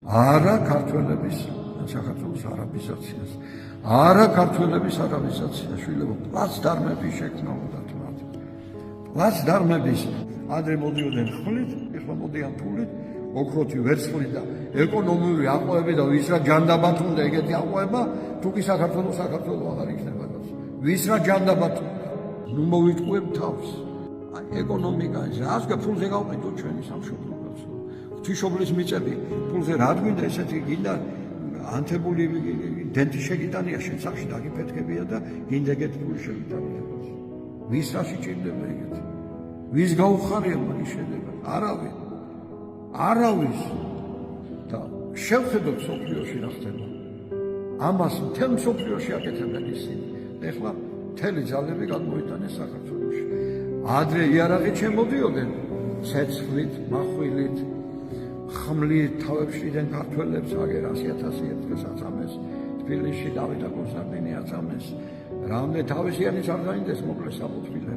არა ქართველების საქართველოს არაბიზაციას, არა ქართველების არაბიზაცია, შვილებო, პლაცდარმები შექმნაოდათ მათ. პლაცდარმების ადრე მოდიოდნენ ხმლით, ეხლა მოდიან ფულით, ოქროთი ვერცხლით და ეკონომიური აყვავები და ვის რა ჯანდაბათ უნდა ეგეთი აყვავება, თუ კი საქართველოს აღარ იქნება. ვის რა ჯანდაბათ უნდა, ნუ მოვიტყუებ თავს. აი ეკონომიკა ის რას ფულზე გავყიდოთ ჩვენი სამშობლოც. ღვთისმშობლის მიწები ფულზე რა გვინდა ესეთი გინდა ანთებული დენტი შეგიტანია შენ სახში დაგიფეთქებია და გინდა ეგეთი ფული შეგიტანია. ვის რა შეჭირდება ეგეთი? ვის გაუხარია მაგის შედეგად? არავის. და შევხედოთ სოფლიოში რა ხდება. ამას მთელ სოფლიოში აკეთებენ ისინი. ეხლა მთელი ძალები გადმოიტანეს საქართველოში. ადრე იარაღით შემოდიოდნენ ცეცხლით, מחვილით, ხმლით თავებშიდან ქართველებს აგერ 100,000 დღეს აწამეს. თბილისში დავით აკონსტანტინე აწამეს. რამდენი თავისიანიც არ დაინდეს მოკლეს აბუთვილა.